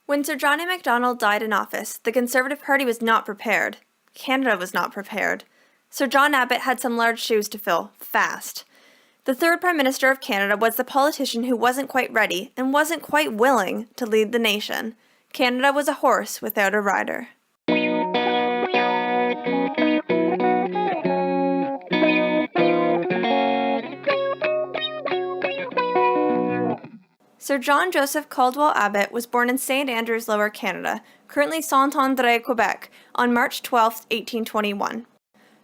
When Sir John A. Macdonald died in office, the Conservative Party was not prepared. Canada was not prepared. Sir John Abbott had some large shoes to fill, fast. The third Prime Minister of Canada was the politician who wasn't quite ready and wasn't quite willing to lead the nation. Canada was a horse without a rider. Sir John Joseph Caldwell Abbott was born in St. Andrews, Lower Canada, currently Saint-André, Quebec, on March 12, 1821.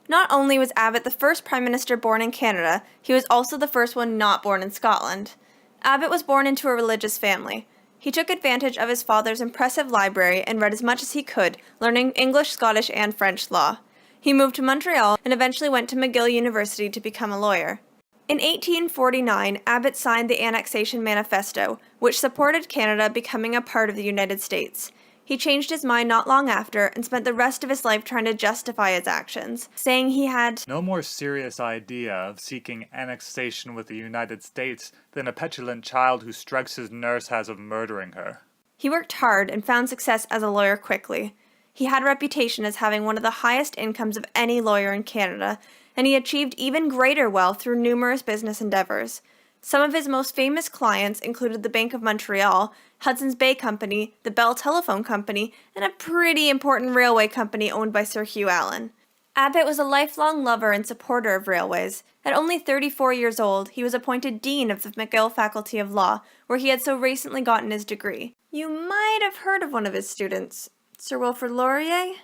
Not only was Abbott the first Prime Minister born in Canada, he was also the first one not born in Scotland. Abbott was born into a religious family. He took advantage of his father's impressive library and read as much as he could, learning English, Scottish, and French law. He moved to Montreal and eventually went to McGill University to become a lawyer. In 1849, Abbott signed the Annexation Manifesto, which supported Canada becoming a part of the United States. He changed his mind not long after and spent the rest of his life trying to justify his actions, saying he had no more serious idea of seeking annexation with the United States than a petulant child who strikes his nurse has of murdering her. He worked hard and found success as a lawyer quickly. He had a reputation as having one of the highest incomes of any lawyer in Canada, and he achieved even greater wealth through numerous business endeavors. Some of his most famous clients included the Bank of Montreal, Hudson's Bay Company, the Bell Telephone Company, and a pretty important railway company owned by Sir Hugh Allen. Abbott was a lifelong lover and supporter of railways. At only 34 years old, he was appointed Dean of the McGill Faculty of Law, where he had so recently gotten his degree. You might have heard of one of his students, Sir Wilfrid Laurier?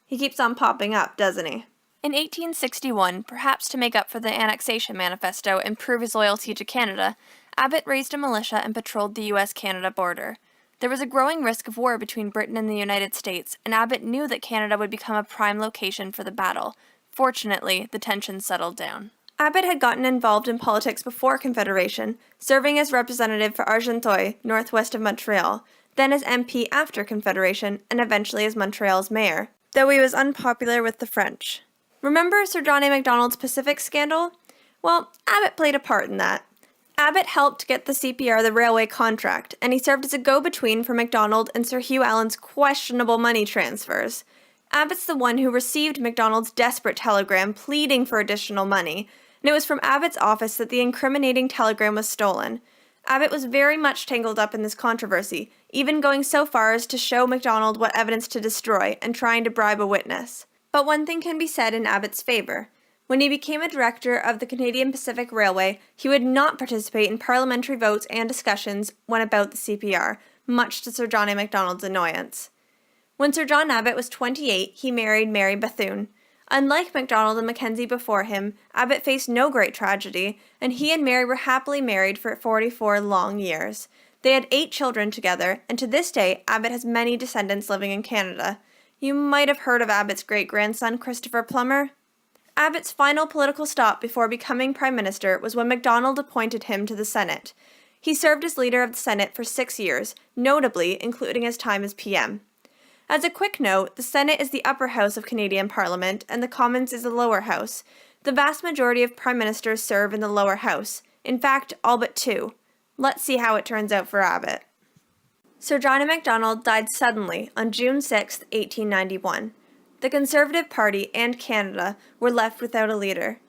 He keeps on popping up, doesn't he? In 1861, perhaps to make up for the Annexation Manifesto and prove his loyalty to Canada, Abbott raised a militia and patrolled the U.S.-Canada border. There was a growing risk of war between Britain and the United States, and Abbott knew that Canada would become a prime location for the battle. Fortunately, the tensions settled down. Abbott had gotten involved in politics before Confederation, serving as representative for Argenteuil, northwest of Montreal, then as MP after Confederation, and eventually as Montreal's mayor, though he was unpopular with the French. Remember Sir John A. Macdonald's Pacific scandal? Well, Abbott played a part in that. Abbott helped get the CPR the railway contract, and he served as a go-between for Macdonald and Sir Hugh Allen's questionable money transfers. Abbott's the one who received Macdonald's desperate telegram pleading for additional money, and it was from Abbott's office that the incriminating telegram was stolen. Abbott was very much tangled up in this controversy, even going so far as to show Macdonald what evidence to destroy and trying to bribe a witness. But one thing can be said in Abbott's favor. When he became a director of the Canadian Pacific Railway, he would not participate in parliamentary votes and discussions when about the CPR, much to Sir John A. Macdonald's annoyance. When Sir John Abbott was 28, he married Mary Bethune. Unlike Macdonald and Mackenzie before him, Abbott faced no great tragedy, and he and Mary were happily married for 44 long years. They had 8 children together, and to this day, Abbott has many descendants living in Canada. You might have heard of Abbott's great-grandson, Christopher Plummer. Abbott's final political stop before becoming Prime Minister was when Macdonald appointed him to the Senate. He served as leader of the Senate for 6 years, notably including his time as PM. As a quick note, the Senate is the upper house of Canadian Parliament, and the Commons is the lower house. The vast majority of Prime Ministers serve in the lower house. In fact, all but 2. Let's see how it turns out for Abbott. Sir John A. Macdonald died suddenly on June 6, 1891. The Conservative Party and Canada were left without a leader.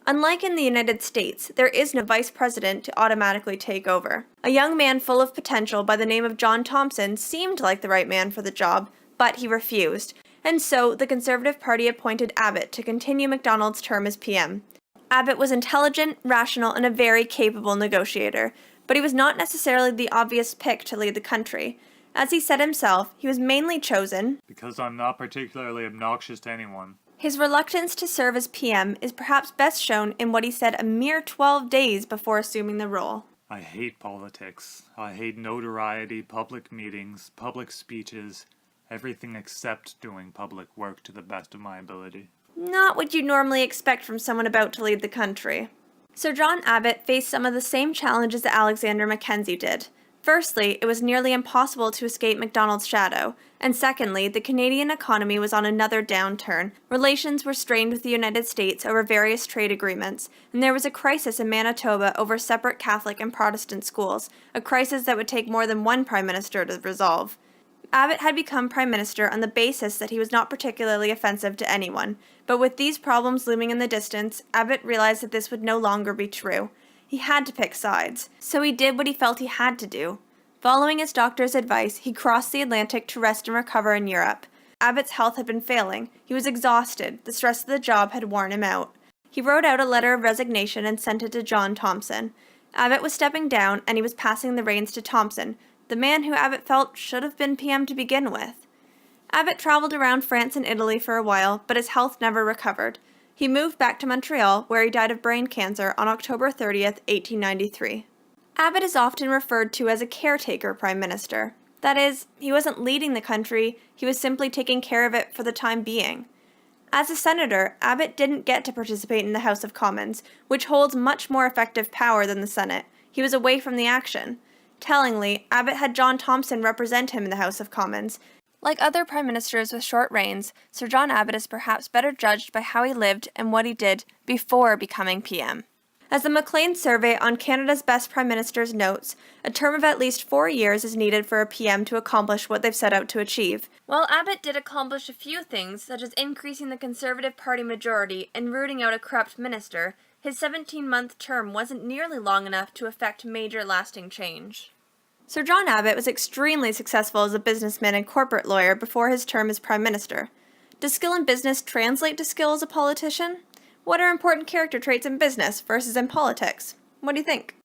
Unlike in the United States, there is no vice president to automatically take over. A young man full of potential by the name of John Thompson seemed like the right man for the job, but he refused, and so the Conservative Party appointed Abbott to continue Macdonald's term as PM. Abbott was intelligent, rational, and a very capable negotiator, but he was not necessarily the obvious pick to lead the country. As he said himself, he was mainly chosen because I'm not particularly obnoxious to anyone. His reluctance to serve as PM is perhaps best shown in what he said a mere 12 days before assuming the role. I hate politics. I hate notoriety, public meetings, public speeches, everything except doing public work to the best of my ability. Not what you'd normally expect from someone about to lead the country. Sir John Abbott faced some of the same challenges that Alexander Mackenzie did. Firstly, it was nearly impossible to escape Macdonald's shadow, and secondly, the Canadian economy was on another downturn. Relations were strained with the United States over various trade agreements, and there was a crisis in Manitoba over separate Catholic and Protestant schools, a crisis that would take more than one Prime Minister to resolve. Abbott had become Prime Minister on the basis that he was not particularly offensive to anyone, but with these problems looming in the distance, Abbott realized that this would no longer be true. He had to pick sides, so he did what he felt he had to do. Following his doctor's advice, he crossed the Atlantic to rest and recover in Europe. Abbott's health had been failing. He was exhausted. The stress of the job had worn him out. He wrote out a letter of resignation and sent it to John Thomson. Abbott was stepping down, and he was passing the reins to Thomson, the man who Abbott felt should have been PM to begin with. Abbott traveled around France and Italy for a while, but his health never recovered. He moved back to Montreal, where he died of brain cancer on October 30th, 1893. Abbott is often referred to as a caretaker prime minister. That is, he wasn't leading the country, he was simply taking care of it for the time being. As a senator, Abbott didn't get to participate in the House of Commons, which holds much more effective power than the Senate. He was away from the action. Tellingly, Abbott had John Thomson represent him in the House of Commons. Like other prime ministers with short reigns, Sir John Abbott is perhaps better judged by how he lived and what he did before becoming PM. As the Maclean Survey on Canada's Best Prime Ministers notes, a term of at least 4 years is needed for a PM to accomplish what they've set out to achieve. While Abbott did accomplish a few things, such as increasing the Conservative Party majority and rooting out a corrupt minister, his 17-month term wasn't nearly long enough to effect major lasting change. Sir John Abbott was extremely successful as a businessman and corporate lawyer before his term as Prime Minister. Does skill in business translate to skill as a politician? What are important character traits in business versus in politics? What do you think?